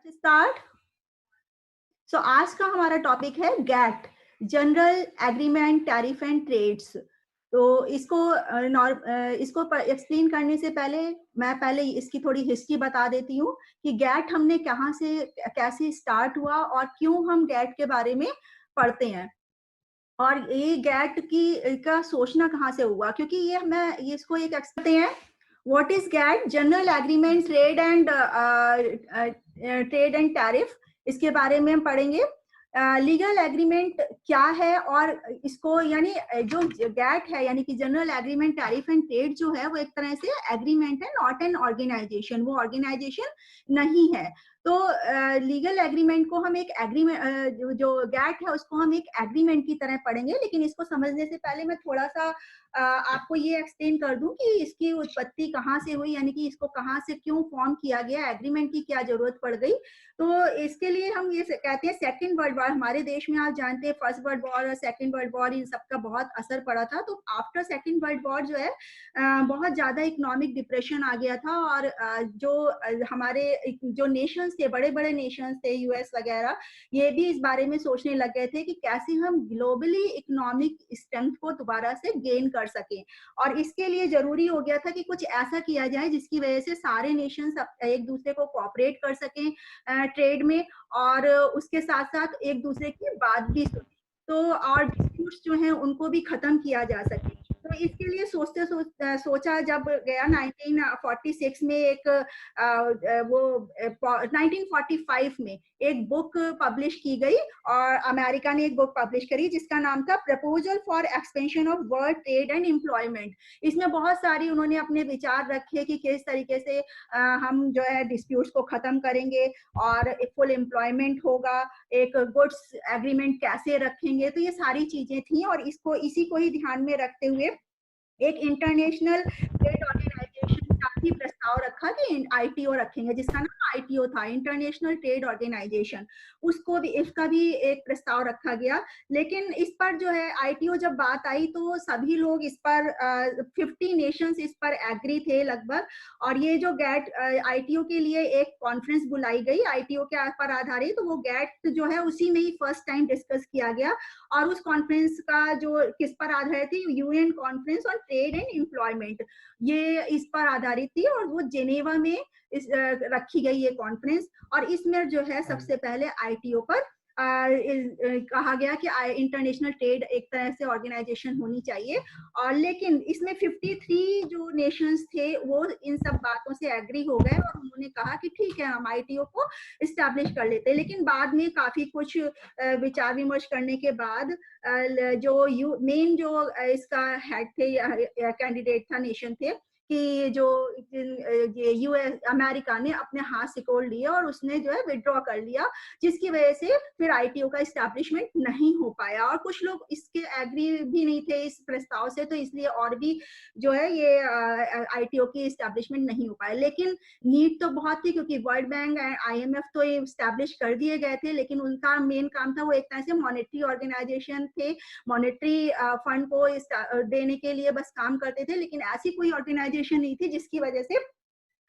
Let's start. सो आज का हमारा टॉपिक है GATT, general agreement tariff and trades. तो इसको एक्सप्लेन करने से पहले मैं पहले इसकी थोड़ी हिस्ट्री बता देती हूँ कि गैट हमने कहाँ से कैसे स्टार्ट हुआ और क्यों हम गैट के बारे में पढ़ते हैं और ये गैट की का सोचना कहाँ से हुआ, क्योंकि ये इसको एक एक्सपर्ट हैं। What is GATT? General agreement trade and tariff, इसके बारे में हम पढ़ेंगे। लीगल एग्रीमेंट क्या है और इसको यानी जो गैट है यानी कि general agreement tariff and trade जो है वो एक तरह से एग्रीमेंट है, नॉट एन ऑर्गेनाइजेशन। वो ऑर्गेनाइजेशन नहीं है। तो लीगल एग्रीमेंट को हम एक एग्रीमेंट जो गैट है उसको हम एक एग्रीमेंट की तरह पढ़ेंगे। लेकिन इसको समझने से पहले मैं थोड़ा सा आपको ये एक्सप्लेन कर दूं कि इसकी उत्पत्ति कहाँ से हुई, यानी कि इसको कहाँ से क्यों फॉर्म किया गया, एग्रीमेंट की क्या जरूरत पड़ गई। तो इसके लिए हम ये कहते हैं सेकेंड वर्ल्ड वॉर। हमारे देश में आप जानते हैं फर्स्ट वर्ल्ड वॉर और सेकेंड वर्ल्ड वॉर इन सबका बहुत असर पड़ा था। तो आफ्टर सेकेंड वर्ल्ड वॉर जो है बहुत ज्यादा इकोनॉमिक डिप्रेशन आ गया था और हमारे जो नेशंस थे, बड़े बड़े नेशंस थे, यूएस वगैरह, ये भी इस बारे में सोचने लग गए थे कि कैसे हम ग्लोबली इकोनॉमिक स्ट्रेंथ को दोबारा से गेन कर सकें। और इसके लिए जरूरी हो गया था कि कुछ ऐसा किया जाए जिसकी वजह से सारे नेशंस एक दूसरे को कोऑपरेट कर सकें ट्रेड में और उसके साथ साथ एक दूसरे की बात भी सुने, तो और डिस्प्यूट्स जो हैं उनको भी खत्म किया जा सके। तो इसके लिए सोचा जब गया 1946 में एक वो 1945 में एक बुक पब्लिश की गई और अमेरिका ने एक बुक पब्लिश करी जिसका नाम था proposal for expansion of world trade and employment. इसमें बहुत सारी उन्होंने अपने विचार रखे कि किस तरीके से हम जो है डिस्प्यूट्स को खत्म करेंगे और एक फुल एम्प्लॉयमेंट होगा, एक गुड्स एग्रीमेंट कैसे रखेंगे। तो ये सारी चीजें थी और इसी को ही ध्यान में रखते हुए एक इंटरनेशनल ट्रेड ऑर्गेनाइजेशन का भी प्रस्ताव रखा कि आईटीओ रखेंगे, जिसका नाम आईटीओ था, इंटरनेशनल ट्रेड ऑर्गेनाइजेशन। उसको भी इसका भी एक प्रस्ताव रखा गया। लेकिन इस पर जो है आईटीओ जब बात आई तो सभी लोग इस पर 50 नेशंस इस पर एग्री थे लगभग। और ये जो गैट आईटीओ के लिए एक कॉन्फ्रेंस बुलाई गई आईटीओ के पर आधारित, तो वो गैट जो है उसी में ही फर्स्ट टाइम डिस्कस किया गया। और उस कॉन्फ्रेंस का जो किस पर आधारित थी, UN conference on trade and employment, ये इस पर आधारित थी और वो जेनेवा में रखी गई ये कॉन्फ्रेंस। और इसमें जो है सबसे पहले आईटीओ पर कहा गया कि इंटरनेशनल ट्रेड एक तरह से ऑर्गेनाइजेशन होनी चाहिए। और लेकिन इसमें 53 जो नेशंस थे वो इन सब बातों से एग्री हो गए और उन्होंने कहा कि ठीक है हम आईटीओ को इस्टेब्लिश कर लेते हैं। लेकिन बाद में काफी कुछ विचार विमर्श करने के बाद जो मेन जो इसका हेड थे या कैंडिडेट था, नेशन थे, कि जो यूएस अमेरिका ने अपने हाथ सिकोड़ लिए और उसने जो है विड्रॉ कर लिया, जिसकी वजह से फिर आईटीओ का इस्टेब्लिशमेंट नहीं हो पाया। और कुछ लोग इसके एग्री भी नहीं थे इस प्रस्ताव से, तो इसलिए और भी जो है ये आईटीओ की इस्टेब्लिशमेंट नहीं हो पाया। लेकिन नीड तो बहुत थी क्योंकि वर्ल्ड बैंक एंड आईएमएफ तो ये इस्टेब्लिश कर दिए गए थे, लेकिन उनका मेन काम था, वो एक तरह से मॉनेटरी ऑर्गेनाइजेशन थे, मॉनेटरी फंड को देने के लिए बस काम करते थे। लेकिन ऐसी कोई ऑर्गेनाइजेशन नहीं थी जिसकी वजह से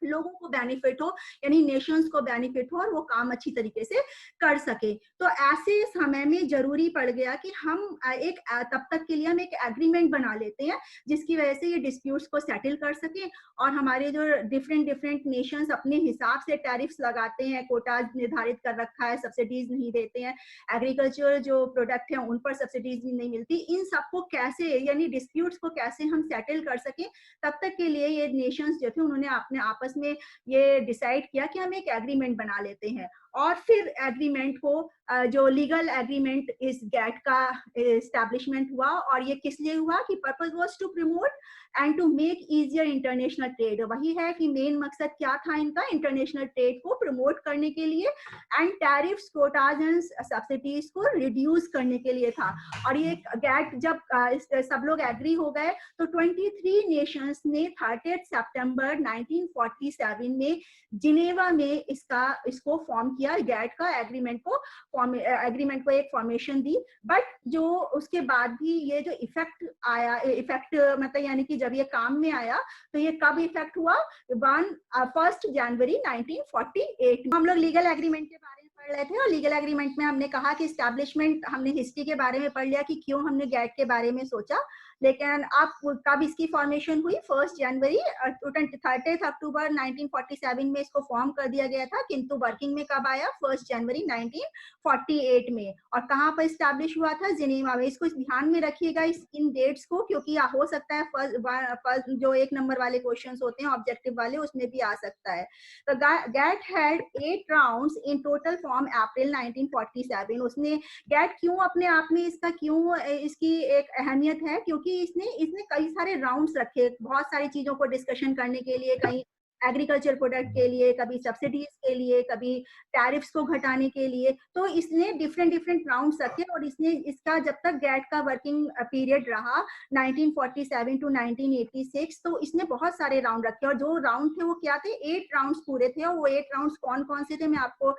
लोगों को बेनिफिट हो, यानी नेशंस को बेनिफिट हो और वो काम अच्छी तरीके से कर सके। तो ऐसे समय में जरूरी पड़ गया कि हम एक तब तक के लिए हम एक एग्रीमेंट बना लेते हैं जिसकी वजह से ये डिस्प्यूट्स को सेटल कर सके और हमारे जो डिफरेंट नेशंस अपने हिसाब से टैरिफ्स लगाते हैं, कोटाज निर्धारित कर रखा है, सब्सिडीज नहीं देते हैं, एग्रीकल्चर जो प्रोडक्ट है उन पर सब्सिडीज भी नहीं मिलती, इन सबको कैसे यानी डिस्प्यूट्स को कैसे हम सेटल कर सके, तब तक के लिए ये नेशंस जो थे उन्होंने अपने आपस में ये डिसाइड किया कि हम एक एग्रीमेंट बना लेते हैं। और फिर एग्रीमेंट को जो लीगल एग्रीमेंट इस गैट का एस्टैब्लिशमेंट हुआ। और ये किस लिए हुआ कि purpose was to promote and to make easier international trade. वही है कि मेन मकसद क्या था इनका, इंटरनेशनल ट्रेड को प्रमोट करने के लिए and tariffs, Kota's and subsidies को रिड्यूस करने के लिए था। और ये गैट जब सब लोग एग्री हो गए तो 23 नेशंस ने 30 सितंबर 1947 में जिनेवा में इसको फॉर्म किया, गैट का एग्रीमेंट को एक फॉर्मेशन दी। बट जो उसके बाद भी ये जो इफेक्ट आया, इफेक्ट मतलब यानी कि जब ये काम में आया तो ये कब इफेक्ट हुआ, 1 जनवरी 1948। हम लोग लीगल एग्रीमेंट के बारे में पढ़ रहे थे और लीगल एग्रीमेंट में हमने कहा कि एस्टैब्लिशमेंट, हमने हिस्ट्री के बारे में पढ़ लिया कि क्यों हमने गैट के बारे में सोचा, लेकिन अब कब इसकी फॉर्मेशन हुई, 1 जनवरी 30 अक्टूबर 1947 में इसको फॉर्म कर दिया गया था, किंतु वर्किंग में कब आया, 1 जनवरी 1948 में। और कहाँ पर स्टैब्लिश हुआ था, जिनेवा में। इसको ध्यान में रखिएगा इन डेट्स को, क्योंकि हो सकता है फर्स्ट जो 1 नंबर वाले क्वेश्चंस होते हैं ऑब्जेक्टिव वाले, उसमें भी आ सकता है। तो GATT had 8 rounds in total from April 1947। उसने गैट क्यों अपने आप में इसकी एक अहमियत है, क्योंकि इसने कई सारे राउंड्स रखे, बहुत सारी चीजों को डिस्कशन करने के लिए, कहीं एग्रीकल्चर प्रोडक्ट के लिए, कभी सब्सिडीज के लिए, कभी टैरिफ्स को घटाने के लिए। तो इसने डिफरेंट राउंड्स रखे और इसका जब तक गैट का वर्किंग पीरियड रहा 1947 टू 1986, तो इसने बहुत सारे राउंड रखे। और जो राउंड थे वो क्या थे, 8 राउंड्स पूरे थे। और वो 8 राउंड्स कौन कौन से थे मैं आपको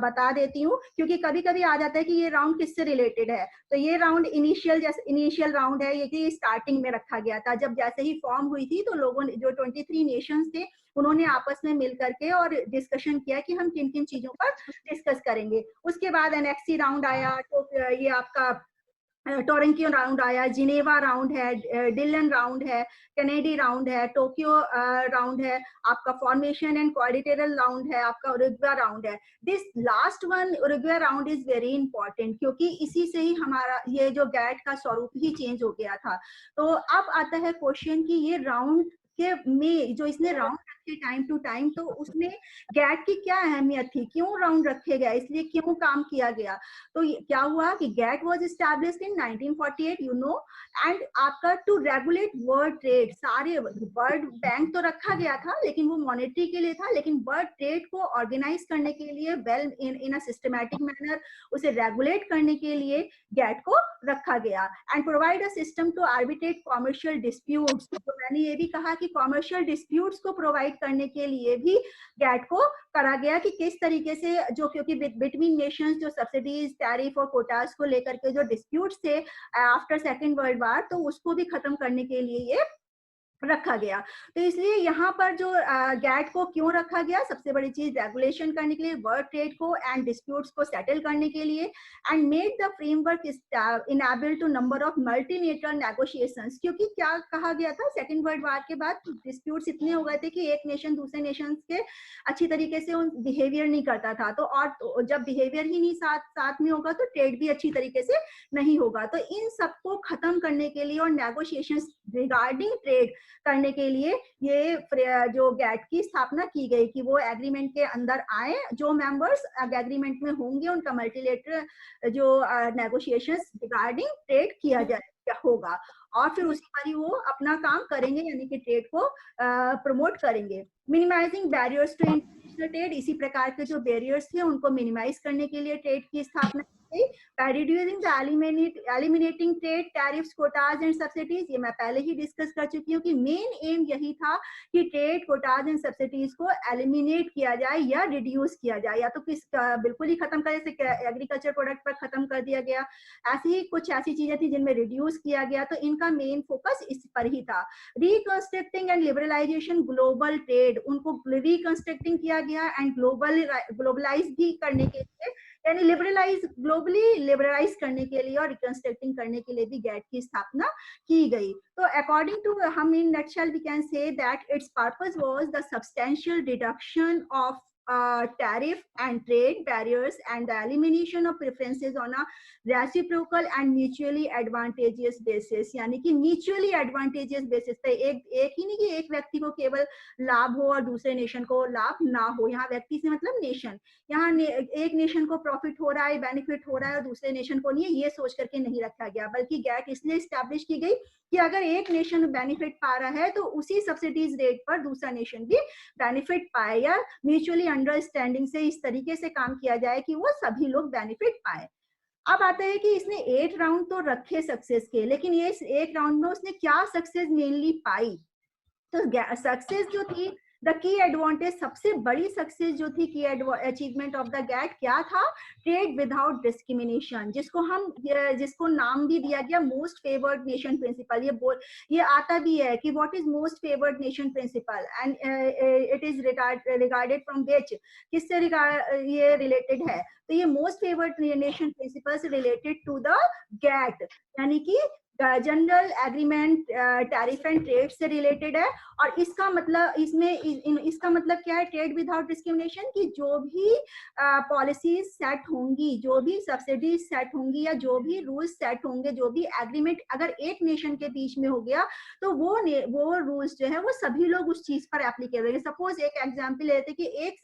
बता देती हूँ, क्योंकि कभी कभी आ जाता है कि ये राउंड किससे रिलेटेड है। तो ये राउंड इनिशियल राउंड है, ये स्टार्टिंग में रखा गया था। जब जैसे ही फॉर्म हुई थी तो लोगों ने, जो 23 नेशंस थे, उन्होंने आपस में मिल करके और डिस्कशन किया कि हम किन किन चीजों पर डिस्कस करेंगे। उसके बाद एनेक्सी राउंड आया, तो ये आपका टोरंटो राउंड आया, जिनेवा राउंड है, डिलन राउंड है, कैनेडी राउंड है, टोक्यो राउंड है, आपका फॉर्मेशन एंड क्वाड्रिलेटरल राउंड है, आपका उरुग्वे राउंड है। This last one Uruguay round is very important, क्योंकि इसी से ही हमारा ये जो गैट का स्वरूप ही चेंज हो गया था। तो अब आता है क्वेश्चन कि ये राउंड के में जो इसने राउंड रखे टाइम टू टाइम, तो उसमें गैट की क्या अहमियत थी, क्यों राउंड रखे गए, इसलिए क्यों काम किया गया। तो क्या हुआ कि GATT was established in 1948, you know, and आपका टू रेगुलेट वर्ल्ड ट्रेड। सारे वर्ल्ड बैंक तो रखा गया था, लेकिन वो मॉनेटरी के लिए था, लेकिन वर्ल्ड ट्रेड को ऑर्गेनाइज करने के लिए, well in a systematic manner उसे रेगुलेट करने के लिए गैट को रखा गया। And provide a system to arbitrate commercial disputes. तो मैंने ये भी कहा कि कॉमर्शियल डिस्प्यूट्स को प्रोवाइड करने के लिए भी गैट को करा गया कि किस तरीके से, जो क्योंकि बिटवीन नेशंस जो सब्सिडीज, टैरिफ और कोटास को लेकर के जो डिस्प्यूट्स थे आफ्टर सेकेंड वर्ल्ड वॉर, तो उसको भी खत्म करने के लिए ये रखा गया। तो इसलिए यहाँ पर जो गैट को क्यों रखा गया, सबसे बड़ी चीज रेगुलेशन करने के लिए, वर्ल्ड ट्रेड को एंड डिस्प्यूट्स को सेटल करने के लिए, and made the framework enable to number of multilateral negotiations. क्योंकि क्या कहा गया था, सेकेंड वर्ल्ड वॉर के बाद डिस्प्यूट्स इतने हो गए थे कि एक नेशन दूसरे नेशन के अच्छी तरीके से उन बिहेवियर नहीं करता था। तो जब बिहेवियर ही नहीं साथ में होगा तो ट्रेड भी अच्छी तरीके से नहीं होगा। तो इन सबको खत्म करने के लिए और नेगोशिएशंस रिगार्डिंग ट्रेड करने के लिए ये जो गैट की स्थापना की गई कि वो एग्रीमेंट के अंदर आए, जो मेंबर्स एग्रीमेंट में होंगे उनका मल्टीलेटरल जो नेगोशिएशंस रिगार्डिंग ट्रेड किया जाए होगा, और फिर उसी पर ही वो अपना काम करेंगे, यानी कि ट्रेड को प्रमोट करेंगे। Minimizing barriers to international trade, इसी प्रकार के जो बैरियर्स थे उनको मिनिमाइज करने के लिए ट्रेड की स्थापना की गई। Reducing the eliminating trade tariffs, Kota's and subsidies, ये मैं पहले ही डिस्कस कर चुकी हूँ कि मेन एम यही था कि ट्रेड, कोटाज एंड सब्सिडीज को एलिमिनेट किया जाए या रिड्यूस किया जाए, या तो बिल्कुल ही खत्म कर, जैसे एग्रीकल्चर प्रोडक्ट पर खत्म कर दिया गया, ऐसे ही कुछ ऐसी चीजें थी जिनमें रिड्यूस किया गया। तो इनका मेन फोकस इस पर ही था। Reconstructing and liberalisation global trade, उनको रिकंस्ट्रक्टिंग किया गया एंड ग्लोबलाइज भी करने के लिए, यानी ग्लोबली लिबरलाइज करने के लिए और रिकंस्ट्रक्टिंग करने के लिए भी गैट की स्थापना की गई। तो अकॉर्डिंग टू हम in nutshell we can say that its purpose was the substantial reduction of tariff and trade barriers and the elimination of preferences on a reciprocal and mutually advantageous basis, यानी कि mutually advantageous basis पे एक ही नहीं कि एक व्यक्ति को केवल लाभ हो और दूसरे नेशन को लाभ ना हो। यहाँ व्यक्ति से मतलब नेशन, यहाँ एक नेशन को प्रॉफिट हो रहा है, बेनिफिट हो रहा है और दूसरे नेशन को नहीं है, ये सोच करके नहीं रखा गया, बल्कि गैट इसलिए स्टैब्लिश की गई कि अगर एक नेशन बेनिफिट पा रहा है तो उसी सब्सिडीज रेट पर दूसरा नेशन भी बेनिफिट पाए, या म्यूचुअली अंडरस्टैंडिंग से इस तरीके से काम किया जाए कि वो सभी लोग बेनिफिट पाए। अब आता है कि इसने 8 राउंड तो रखे सक्सेस के, लेकिन ये 1 राउंड में उसने क्या सक्सेस मेनली पाई, तो सक्सेस जो थी द की एडवांटेज, सबसे बड़ी सक्सेस जो थी, की अचीवमेंट ऑफ द गैट क्या था? ट्रेड विदाउट डिस्क्रिमिनेशन, जिसको नाम भी दिया गया मोस्ट फेवर्ड नेशन प्रिंसिपल। ये आता भी है कि what is most favoured nation principle, and it is regarded from which, किससे ये रिलेटेड है? तो ये मोस्ट फेवर्ड नेशन प्रिंसिपल से रिलेटेड टू द गैट, यानी कि general agreement tariff and trade से रिलेटेड है। और इसका मतलब इसका मतलब क्या है ट्रेड विदाउट डिस्क्रिमिनेशन? कि जो भी पॉलिसीज सेट होंगी, जो भी सब्सिडीज सेट होंगी, या जो भी रूल्स सेट होंगे, जो भी एग्रीमेंट अगर एक नेशन के बीच में हो गया, तो वो रूल्स जो है वो सभी लोग उस चीज पर एप्लीकेबल है। सपोज एक एग्जांपल लेते कि एक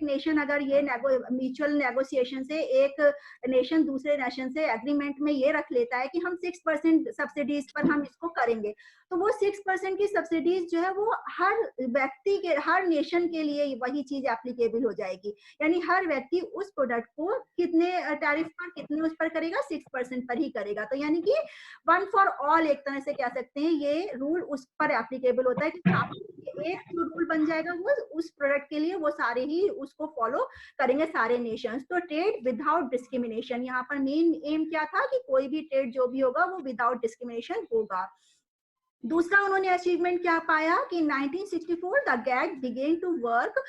नेशन अगर ये म्यूचुअल नेगोशिएशन से एक नेशन दूसरे नेशन से एग्रीमेंट में ये रख लेता है कि हम 6% सब्सिडीज पर हम इसको करेंगे, तो वो 6% की सब्सिडीज जो है वो हर व्यक्ति के, हर नेशन के लिए वही चीज एप्लीकेबल हो जाएगी। यानी हर व्यक्ति उस प्रोडक्ट को कितने टैरिफ पर, कितने उस पर करेगा? 6% पर ही करेगा। तो यानी कि वन फॉर ऑल एक तरह से कह सकते हैं, ये रूल उस पर एप्लीकेबल होता है कि एक जो रूल बन जाएगा वो उस प्रोडक्ट के लिए, वो सारे ही उसको फॉलो करेंगे सारे नेशंस। तो ट्रेड विदाउट डिस्क्रिमिनेशन, यहाँ पर मेन एम क्या था कि कोई भी ट्रेड जो भी होगा वो विदाउट डिस्क्रिमिनेशन होगा। दूसरा उन्होंने अचीवमेंट क्या पाया कि 1964 the GATT began to work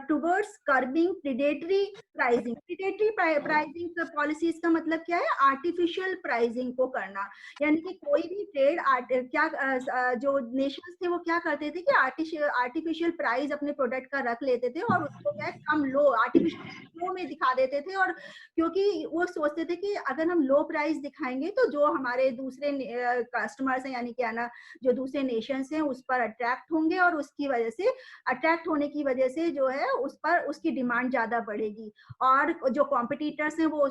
towards curbing predatory pricing. Predatory pricing policies का मतलब क्या है? आर्टिफिशियल प्राइसिंग को करना। यानी कि कोई भी ट्रेड जो नेशंस थे वो क्या करते थे कि आर्टिफिशियल प्राइस अपने प्रोडक्ट का रख लेते थे और उसको क्या कम लो, आर्टिफिशियल लो में दिखा देते थे। और क्योंकि वो सोचते थे कि अगर हम लो प्राइस दिखाएंगे तो जो हमारे दूसरे कस्टमर्स हैं, यानी कि जो दूसरे नेशंस हैं, उस पर अट्रैक्ट होंगे, और उसकी वजह से, अट्रैक्ट होने की वजह से जो है उस पर उसकी डिमांड ज्यादा बढ़ेगी, और जो कॉम्पिटिटर्स हैं वो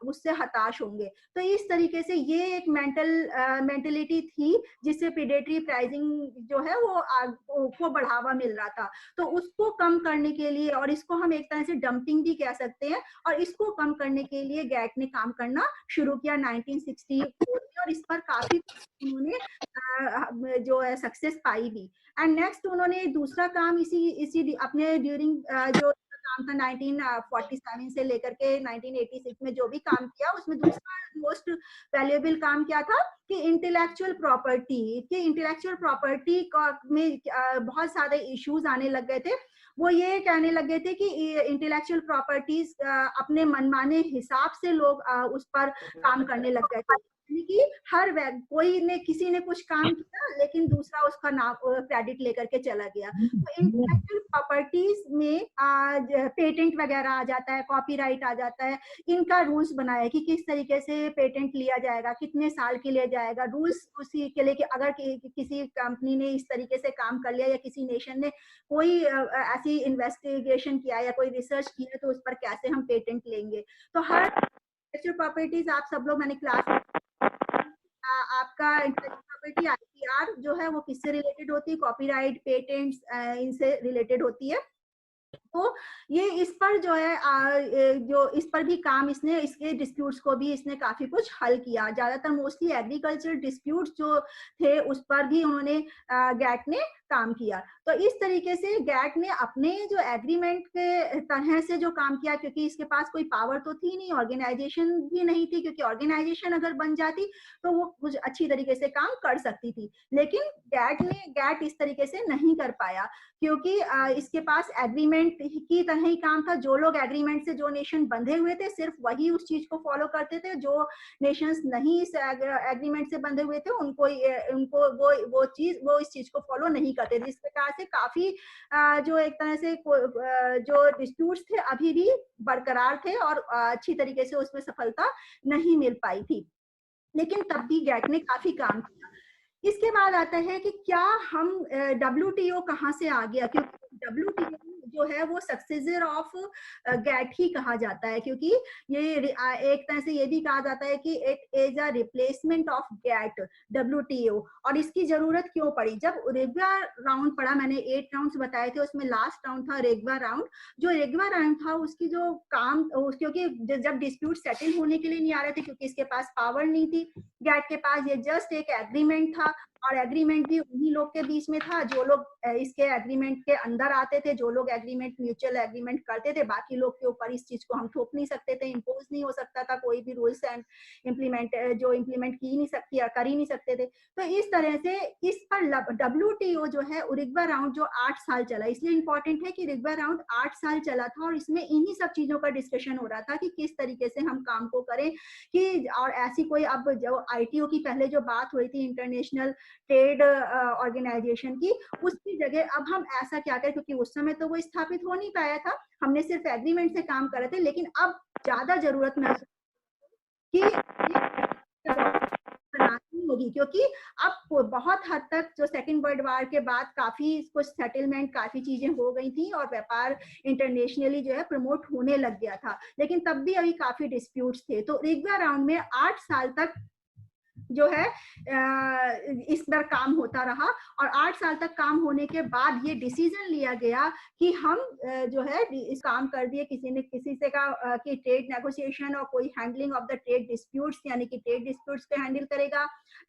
उससे हताश होंगे। तो इस तरीके से ये एक मेंटेलिटी थी जिससे प्रेडेटरी प्राइसिंग जो है वो बढ़ावा मिल रहा था। तो उसको कम करने के लिए, और इसको हम एक तरह से डंपिंग भी कह सकते हैं, और इसको कम करने के लिए गैट ने काम करना शुरू किया 1964 में, और इस पर काफी उन्होंने जो है सक्सेस पाई भी। एंड नेक्स्ट उन्होंने दूसरा काम इसी अपने ड्यूरिंग जो काम था 1947 से लेकर के 1986 में जो भी काम किया, उसमें दूसरा मोस्ट वैल्यूएबल काम क्या था कि इंटेलेक्चुअल प्रॉपर्टी में बहुत सारे इश्यूज आने लग गए थे। वो ये कहने लग गए थे कि इंटेलेक्चुअल प्रॉपर्टीज अपने मनमाने हिसाब से लोग उस पर काम करने लग गए थे। कि हर किसी ने कुछ काम किया लेकिन दूसरा उसका नाम क्रेडिट लेकर के चला गया। तो इंटेलेक्चुअल प्रॉपर्टीज में पेटेंट वगैरह आ जाता है, कॉपीराइट आ जाता है। इनका रूल्स बनाया कि किस तरीके से पेटेंट लिया जाएगा, कितने साल के लिए जाएगा, रूल्स उसी के लिए कि अगर किसी कंपनी ने इस तरीके से काम कर लिया या किसी नेशन ने कोई ऐसी इन्वेस्टिगेशन किया या कोई रिसर्च किया तो उस पर कैसे हम पेटेंट लेंगे। तो हर इंटेलेक्चुअल प्रॉपर्टीज आप सब लोग, मैंने क्लास आपका इंटेलेक्चुअल प्रॉपर्टी आईपीआर जो है वो किससे रिलेटेड होती है? कॉपीराइट, पेटेंट्स, इनसे रिलेटेड होती है। तो ये इस पर जो है जो इस पर भी काम इसके डिस्प्यूट्स को भी इसने काफी कुछ हल किया। ज्यादातर मोस्टली एग्रीकल्चर डिस्प्यूट्स जो थे उस पर भी उन्होंने गैट ने काम किया। तो इस तरीके से गैट ने अपने जो एग्रीमेंट के तरह से जो काम किया, क्योंकि इसके पास कोई पावर तो थी नहीं, ऑर्गेनाइजेशन भी नहीं थी, क्योंकि ऑर्गेनाइजेशन अगर बन जाती तो वो कुछ अच्छी तरीके से काम कर सकती थी। लेकिन गैट इस तरीके से नहीं कर पाया, क्योंकि इसके पास एग्रीमेंट की तरह ही काम था। जो लोग एग्रीमेंट से, जो नेशन बंधे हुए थे, सिर्फ वही उस चीज को फॉलो करते थे। जो नेशंस नहीं इस एग्रीमेंट से बंधे हुए थे उनको वो इस चीज को फॉलो नहीं करते थे। इस प्रकार से काफी जो एक तरह से जो डिस्प्यूट्स थे अभी भी बरकरार थे और अच्छी तरीके से उसमें सफलता नहीं मिल पाई थी। लेकिन तब भी गैट ने काफी काम किया। इसके बाद आता है कि क्या हम WTO कहाँ से आ गया? क्योंकि WTO जो है वो सक्सेसर ऑफ गैट ही कहा जाता है, क्योंकि ये एक तरह से ये भी कहा जाता है कि it is a replacement of GATT, WTO। और इसकी जरूरत क्यों पड़ी? जब रेगवा राउंड पड़ा, मैंने 8 राउंड्स बताए थे, उसमें लास्ट राउंड था रेगवा राउंड। जो रेगवा राउंड था उसकी जो काम, क्योंकि जब डिस्प्यूट सेटल होने के लिए नहीं आ रहे थे, क्योंकि इसके पास पावर नहीं थी गैट के पास, ये जस्ट एक एग्रीमेंट था और एग्रीमेंट भी उन्हीं लोग के बीच में था जो लोग इसके एग्रीमेंट के अंदर आते थे, जो लोग एग्रीमेंट म्यूचुअल एग्रीमेंट करते थे। बाकी लोग के ऊपर इस चीज को हम थोप नहीं सकते थे, इम्पोज नहीं हो सकता था कोई भी रूल्स एंड इम्प्लीमेंट जो इम्प्लीमेंट की नहीं सकती, कर ही नहीं सकते थे। तो इस तरह से इस पर WTO जो है उरिग्वा राउंड जो 8 साल चला, इसलिए इंपॉर्टेंट है कि उरिग्वा राउंड 8 साल चला था और इसमें इन्हीं सब चीजों का डिस्कशन हो रहा था कि किस तरीके से हम काम को करें कि, और ऐसी कोई अब जो ITO की पहले जो बात हुई थी इंटरनेशनल ट्रेड ऑर्गेनाइजेशन की, उसकी जगह अब हम ऐसा क्या करें, क्योंकि उस समय तो वो स्थापित हो नहीं पाया था, हमने सिर्फ एग्रीमेंट से काम कर रहे थे, लेकिन अब ज्यादा जरूरत महसूस कि बनानी होगी, क्योंकि अब बहुत हद तक जो सेकेंड वर्ल्ड वार के बाद काफी कुछ सेटलमेंट, काफी चीजें हो गई थी और व्यापार इंटरनेशनली जो है प्रमोट होने लग गया था, लेकिन तब भी अभी काफी डिस्प्यूट्स थे। तो रिग्वा राउंड में 8 साल तक जो है इस पर काम होता रहा और 8 साल तक काम होने के बाद ये डिसीजन लिया गया कि हम जो है इस काम कर दिए किसी ने किसी से का कि ट्रेड नेगोशिएशन और कोई handling of the trade disputes, यानी कि ट्रेड डिस्प्यूट्स को हैंडल करेगा।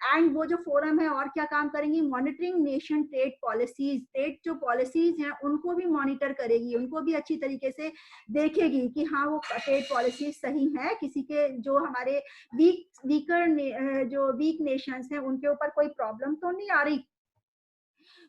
एंड वो जो फोरम है और क्या काम करेंगी, monitoring nation trade policies, trade जो पॉलिसीज हैं उनको भी मॉनिटर करेगी, उनको भी अच्छी तरीके से देखेगी कि हाँ वो ट्रेड पॉलिसीज सही है, किसी के जो हमारे वीकर जो वीक नेशंस हैं उनके ऊपर कोई प्रॉब्लम तो नहीं आ रही।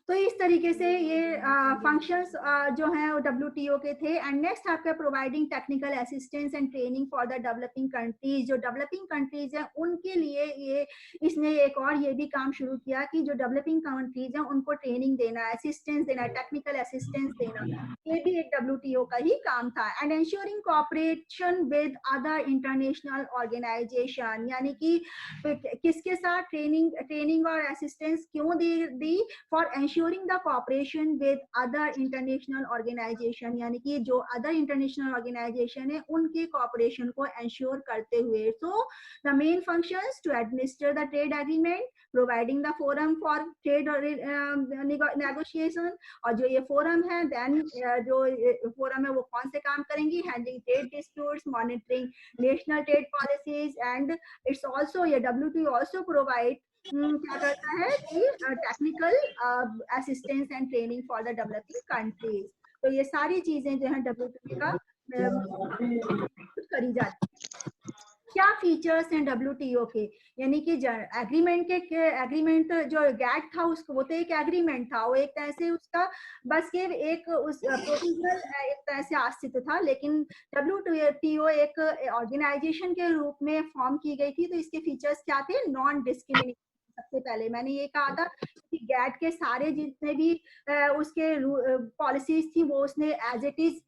तो इस तरीके से ये फंक्शंस जो हैं वो WTO के थे। एंड नेक्स्ट आपका providing technical assistance and training for the developing countries, जो डेवलपिंग कंट्रीज हैं उनके लिए ये इसने एक और ये भी काम शुरू किया कि जो डेवलपिंग कंट्रीज हैं उनको ट्रेनिंग देना, असिस्टेंस देना, टेक्निकल असिस्टेंस देना, ये भी एक WTO का ही काम था। And ensuring cooperation with other international organization, यानी कि किसके साथ ट्रेनिंग और असिस्टेंस क्यों दी, for ensuring the cooperation with other international organization, यानी कि जो other international organization है उनके cooperation को ensure करते हुए। So the main functions to administer the trade agreement, providing the forum for trade negotiation, और जो ये forum है then जो forum है वो कौन से काम करेंगी, handling trade disputes, monitoring national trade policies, and it's also ये WTO also provide क्या करता है कि technical assistance and training for the developing countries. तो ये सारी चीजें जो है WTO का करी जाती है। क्या फीचर्स हैं WTO के, यानी कि एग्रीमेंट जो गैट था उसको, वो तो एक एग्रीमेंट था, वो एक तरह से उसका बस ये एक उस प्रोसीजरल एक तरह से अस्तित्व था, लेकिन WTO एक ऑर्गेनाइजेशन के रूप में फॉर्म की गई थी। तो इसके फीचर्स क्या थे, नॉन डिस्क्रिमिनेशन। सबसे पहले मैंने ये कहा था कि गैट के सारे जितने भी उसके पॉलिसीज थी वो उसने एज इट इज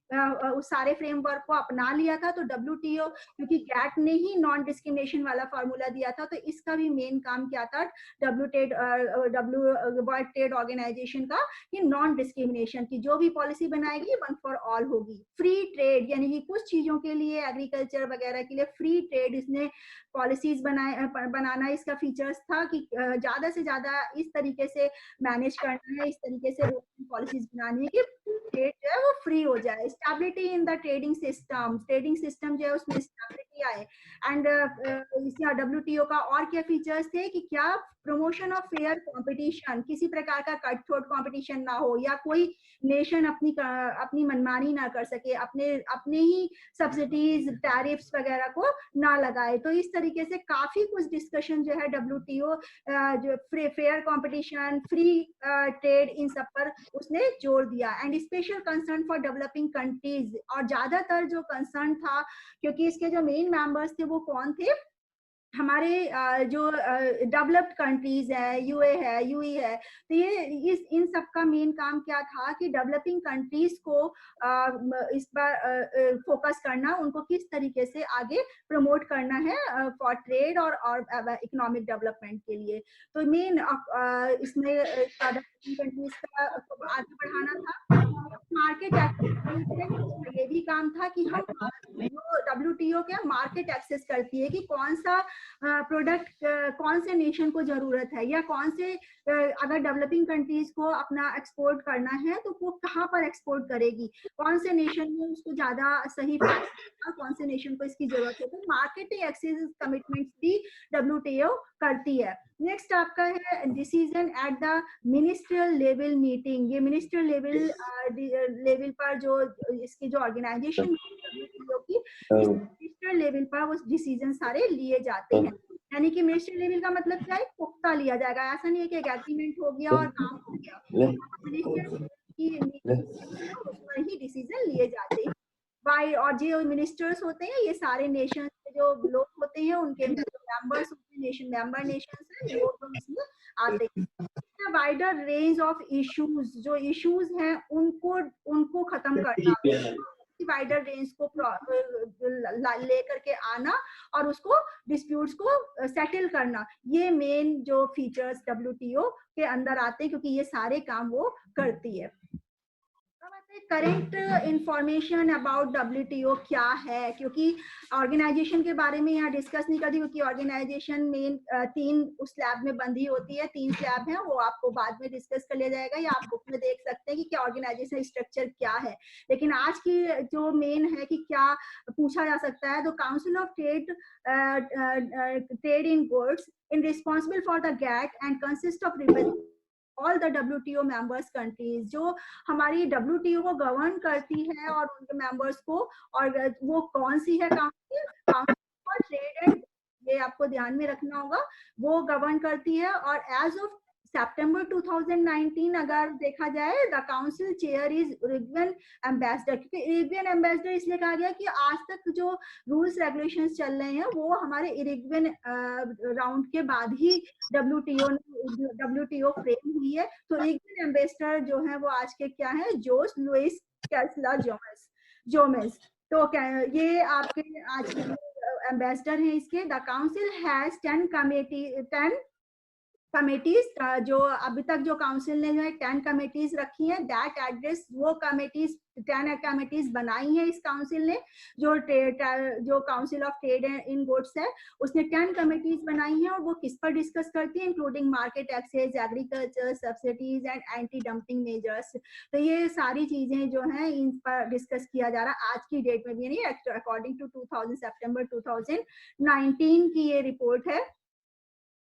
उस सारे फ्रेमवर्क को अपना लिया था। तो WTO क्योंकि गैट ने ही नॉन डिस्क्रिमिनेशन वाला फॉर्मूला दिया था, तो इसका भी मेन काम क्या था वर्ल्ड ट्रेड ऑर्गेनाइजेशन का, कि नॉन डिस्क्रिमिनेशन की जो भी पॉलिसी बनाएगी वन फॉर ऑल होगी। फ्री ट्रेड, यानी कि कुछ चीजों के लिए एग्रीकल्चर वगैरह के लिए फ्री ट्रेड इसने पॉलिसीज बनाना इसका फीचर्स था कि ज्यादा से ज्यादा इस तरीके से मैनेज करना है, इस तरीके से पॉलिसीज बनानी है कि ट्रेड जो है वो फ्री हो जाए। Stability in the trading system जो है उसमें स्टेबिलिटी आए। एंड इसका WTO का और क्या फीचर्स थे कि क्या प्रमोशन ऑफ फेयर कंपटीशन, किसी प्रकार का कट थ्रोट कंपटीशन ना हो, या कोई नेशन अपनी मनमानी ना कर सके, अपने ही सब्सिडीज टैरिफ्स वगैरह को ना लगाए। तो इस तरीके से काफी कुछ डिस्कशन जो है WTO जो फेयर कंपटीशन, फ्री ट्रेड, इन सब पर उसने जोर दिया। And special concern for developing countries, और ज्यादातर जो कंसर्न था क्योंकि इसके जो मेन मेंबर्स थे वो कौन थे, हमारे जो डेवलप्ड कंट्रीज है, UE है। तो ये इन सब का मेन काम क्या था कि डेवलपिंग कंट्रीज को इस बार फोकस करना, उनको किस तरीके से आगे प्रमोट करना है फॉर ट्रेड और इकोनॉमिक डेवलपमेंट के लिए। तो मेन इसमें डेवलपिंग कंट्रीज का आगे बढ़ाना था। मार्केट एक्सेस, ये भी काम था कि हम जो WTO क्या मार्केट एक्सेस करती है कि कौन सा प्रोडक्ट कौन से नेशन को जरूरत है, या कौन से अगर डेवलपिंग कंट्रीज को अपना एक्सपोर्ट करना है तो वो कहाँ पर एक्सपोर्ट करेगी, कौन से नेशन में उसको ज्यादा सही फायदा, कौन से नेशन को इसकी जरूरत है। तो मार्केटिंग एक्सेस कमिटमेंट्स भी WTO करती है। नेक्स्ट आपका है decision at the ministerial level meeting. ये मिनिस्ट्रियल लेवल पर जो इसकी जो ऑर्गेनाइजेशन की मिनिस्ट्रियल लेवल पर वो डिसीजन सारे लिए जाते हैं। यानी कि मिनिस्ट्रियल लेवल का मतलब क्या है, पुख्ता लिया जाएगा, ऐसा नहीं है कि एक एग्रीमेंट हो गया और काम हो गया। मिनिस्ट्रियल की उस पर ही डिसीजन लिए जाते हैं। वाई और जो मिनिस्टर्स होते हैं ये सारे नेशन के जो लोग होते हैं, उनके मेंबर्स नेशन मेंबर नेशंस हैं, वो लोग इसमें आते हैं। वाइडर रेंज ऑफ इश्यूज, जो इश्यूज हैं उनको खत्म करना, वाइडर रेंज को लेकर के आना और उसको डिस्प्यूट्स को सेटल करना, ये मेन जो फीचर्स WTO के अंदर आते हैं, क्योंकि ये सारे काम वो करती है। करंट इंफॉर्मेशन अबाउट WTO क्या है, क्योंकि ऑर्गेनाइजेशन के बारे में यहाँ डिस्कस नहीं करती, क्योंकि ऑर्गेनाइजेशन मेन 3 उस स्लैब में बंधी होती है, 3 स्लैब है, वो आपको बाद में डिस्कस कर लिया जाएगा, या आप बुक में देख सकते हैं कि क्या ऑर्गेनाइजेशन स्ट्रक्चर क्या है। लेकिन आज की जो मेन है कि क्या पूछा जा सकता है, तो council of trade in goods in responsible for the GATT and consist of all the WTO members countries, जो हमारी WTO को गवर्न करती है और उनके मेंबर्स को, और वो कौन सी है, काउंसिल फॉर ट्रेड एंड, ये आपको ध्यान में रखना होगा, वो गवर्न करती है। और एज ऑफ सितंबर 2019 अगर देखा जाए, the council chair is Uruguayan ambassador. क्योंकि इरिगवियन एम्बेसडर इसलिए कहा गया कि आज तक जो रूल्स रेगुलेशंस चल रहे हैं वो हमारे इरिगवियन राउंड के बाद ही WTO फ्रेम हुई है। तो इरिगवियन एम्बेसडर जो है वो आज के क्या है, जोस लुइस कैसला जोमेस। तो ये आपके आज के एम्बेसडर हैं इसके। द काउंसिल हैज 10 कमेटीज, जो अभी तक जो काउंसिल ने जो है 10 कमेटीज रखी हैं, दैट एड्रेस, वो कमेटीज 10 कमेटीज बनाई हैं इस काउंसिल ने। जो council of trade in goods है उसने 10 कमेटीज बनाई हैं, और वो किस पर डिस्कस करती है, including market access, agriculture subsidies and anti dumping measures. तो ये सारी चीजें जो हैं इन पर डिस्कस किया जा रहा है आज की डेट में भी, नहीं, अकॉर्डिंग टू सितंबर 2019 की ये रिपोर्ट है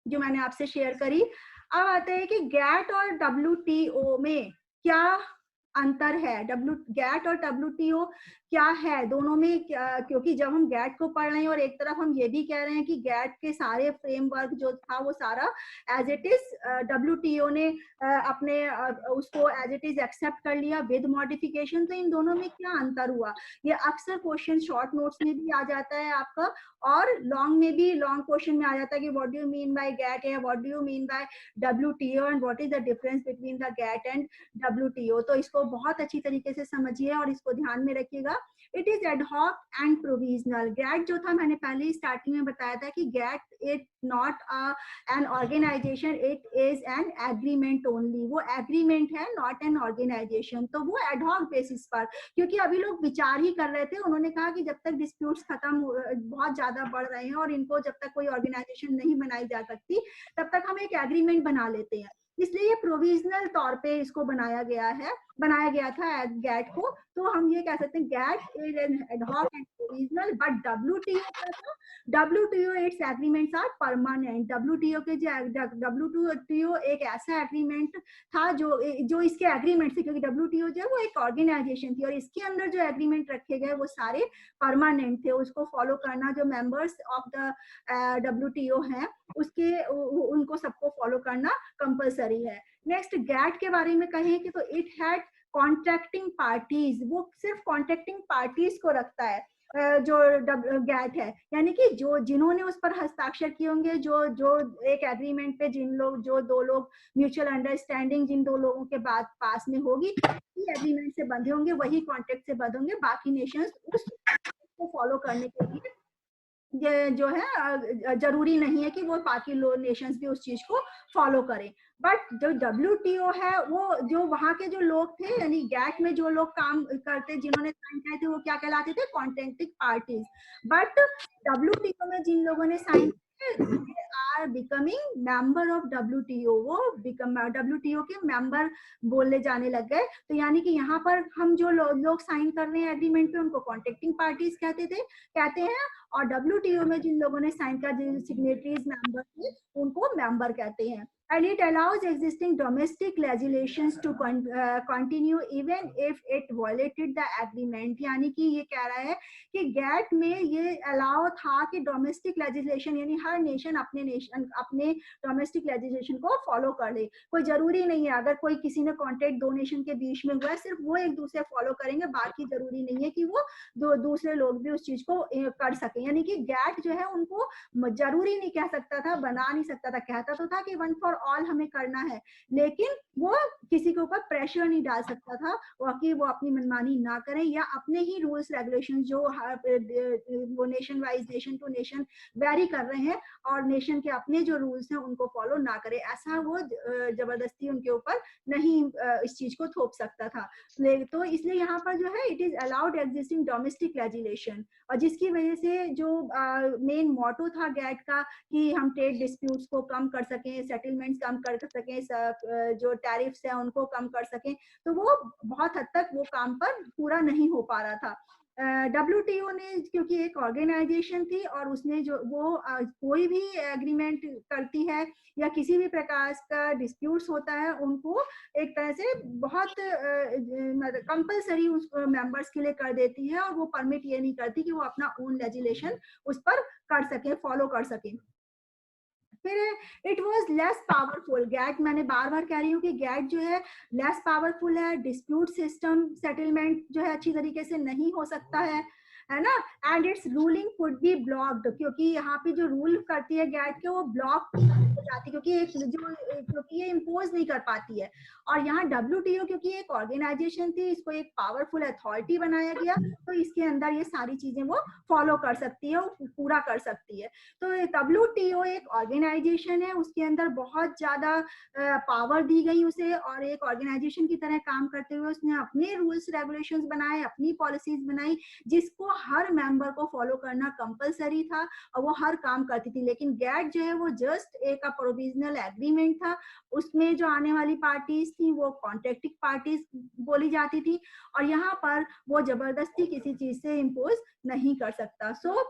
जो मैंने आपसे शेयर करी। अब आते हैं कि GATT और WTO में क्या अंतर है, GATT और WTO क्या है, दोनों में क्या, क्योंकि जब हम GATT को पढ़ रहे हैं और एक तरफ हम ये भी कह रहे हैं कि GATT के सारे फ्रेमवर्क जो था वो सारा एज इट इज WTO ने अपने उसको एज इट इज एक्सेप्ट कर लिया विद मॉडिफिकेशन। तो इन दोनों में क्या अंतर हुआ, ये अक्सर क्वेश्चन शॉर्ट नोट्स में भी आ जाता है आपका, और लॉन्ग में भी, लॉन्ग क्वेश्चन में आ जाता है कि what do you mean by GATT है, what do you mean by WTO and what is the difference between the GATT and WTO। तो इसको बहुत अच्छी तरीके से समझिए और इसको ध्यान में रखिएगा। It is ad hoc and provisional. GATT जो था, मैंने पहले ही स्टार्टिंग में बताया था कि GATT it not an organization, it is an agreement only. वो एग्रीमेंट है, नॉट एन ऑर्गेनाइजेशन। तो वो एडहॉक बेसिस पर, क्योंकि अभी लोग विचार ही कर रहे थे, उन्होंने कहा कि जब तक डिस्प्यूट्स खत्म बहुत ज्यादा बढ़ रहे हैं और इनको जब तक कोई ऑर्गेनाइजेशन नहीं बनाई जा सकती, तब तक हम एक एग्रीमेंट बना लेते हैं। इसलिए ये प्रोविजनल तौर पे इसको बनाया गया था GATT को। तो हम ये कह सकते हैं GATT is an ad hoc and provisional, but WTO क्या था, WTO its agreements are permanent. WTO एक ऐसा एग्रीमेंट था जो इसके एग्रीमेंट थे, क्योंकि WTO जो है वो एक ऑर्गेनाइजेशन थी और इसके अंदर जो एग्रीमेंट रखे गए वो सारे परमानेंट थे। उसको फॉलो करना जो मेंबर्स ऑफ द WTO हैं उनको सबको फॉलो करना कंपलसरी है। नेक्स्ट GATT के बारे में कहें कि तो इट हैड कॉन्ट्रैक्टिंग पार्टीज, वो सिर्फ कॉन्ट्रैक्टिंग पार्टीज को रखता है जो GATT है, यानी कि जिन्होंने उस पर हस्ताक्षर किए होंगे, जो एक एग्रीमेंट पे जो दो लोग म्यूचुअल अंडरस्टैंडिंग जिन दो लोगों के बाद पास में होगी, एग्रीमेंट से बंधे होंगे, वही कॉन्ट्रैक्ट से बंधे होंगे। बाकी नेशंस उसको फॉलो करने के लिए ये जो है जरूरी नहीं है कि वो बाकी नेशंस भी उस चीज को फॉलो करें। बट जो WTO है वो जो वहां के जो लोग थे यानी गैट में जो लोग काम करते जिन्होंने साइन किए थे वो क्या कहलाते थे, कॉन्ट्रैक्टिंग पार्टीज। बट WTO में जिन लोगों ने साइन किए are becoming member of WTO, वो WTO के मेंबर बोलने जाने लग गए। तो यानी कि यहाँ पर हम जो लोग साइन कर रहे हैं एग्रीमेंट पे उनको कॉन्ट्रैक्टिंग पार्टीज कहते हैं, और WTO में जिन लोगों ने साइन किया जिन सिग्नेटरीज मेंबर थे उनको मेंबर कहते हैं। And it allows existing domestic legislations to continue even if it violated the agreement। यानी कि ये कह रहा है कि गैट में ये अलाउ था कि डोमेस्टिक लेजिस्लेशन यानी हर नेशन अपने डोमेस्टिक लेजिस्लेशन को फॉलो कर ले। कोई जरूरी नहीं है अगर कोई किसी ने कॉन्ट्रैक्ट दो नेशन के बीच में हुआ है सिर्फ वो एक दूसरे फॉलो करेंगे, बाकी जरूरी नहीं है कि वो दूसरे लोग भी उस चीज को कर सके। यानी कि गैट जो है उनको जरूरी नहीं कह सकता था, बना नहीं सकता था, कहता तो था कि वन फॉर ऑल हमें करना है, लेकिन वो किसी के ऊपर प्रेशर नहीं डाल सकता था कि वो अपनी मनमानी ना करें या अपने ही रूल्स रेगुलेशन जो वो nation wise nation to nation vary कर रहे हैं और नेशन के अपने जो रूल्स हैं उनको फॉलो ना करें, ऐसा वो जबरदस्ती उनके ऊपर नहीं इस चीज को थोप सकता था। तो इसलिए यहाँ पर जो है it is allowed existing domestic legislation, और जिसकी वजह से जो मेन मोटो था गैट का कि हम ट्रेड डिस्प्यूट्स को कम कर सकें, सेटलमेंट्स कम कर सकें, जो टैरिफ्स हैं उनको कम कर सकें, तो वो बहुत हद तक वो काम पर पूरा नहीं हो पा रहा था। WTO ने क्योंकि एक ऑर्गेनाइजेशन थी और उसने जो वो कोई भी एग्रीमेंट करती है या किसी भी प्रकार का डिस्प्यूट्स होता है उनको एक तरह से बहुत कंपलसरी उस मेंबर्स के लिए कर देती है और वो परमिट ये नहीं करती कि वो अपना ओन लेजिस्लेशन उस पर कर सके, फॉलो कर सके। फिर it was less powerful. GATT मैंने बार बार कह रही हूँ कि गैट जो है लेस पावरफुल है, डिस्प्यूट सिस्टम सेटलमेंट जो है अच्छी तरीके से नहीं हो सकता है ना, and it's ruling could be blocked, क्योंकि यहाँ पे जो रूल करती है गैट के वो ब्लॉक हो जाती है क्योंकि ये इम्पोज नहीं कर पाती है। और यहाँ WTO क्योंकि एक ऑर्गेनाइजेशन थी, इसको एक पावरफुल अथॉरिटी बनाया गया, तो इसके अंदर ये सारी चीजें वो फॉलो कर सकती है, वो पूरा कर सकती है। तो WTO एक ऑर्गेनाइजेशन है, उसके अंदर बहुत ज्यादा पावर दी गई उसे और एक ऑर्गेनाइजेशन की तरह काम करते हुए उसने अपने रूल्स रेगुलेशंस बनाए, अपनी पॉलिसीज बनाई जिसको हर मेंबर को फॉलो करना कंपलसरी था और वो हर काम करती थी। लेकिन गैट जो है वो जस्ट एक प्रोविजनल एग्रीमेंट था, उसमें जो आने वाली पार्टीज थी वो कॉन्ट्रैक्टिंग पार्टीज बोली जाती थी और यहाँ पर वो जबरदस्ती किसी चीज से इम्पोज नहीं कर सकता। सो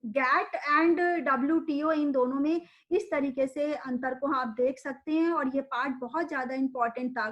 गैट एंड WTO इन दोनों में इस तरीके से अंतर को आप देख सकते हैं और ये पार्ट बहुत ज्यादा इंपॉर्टेंट था।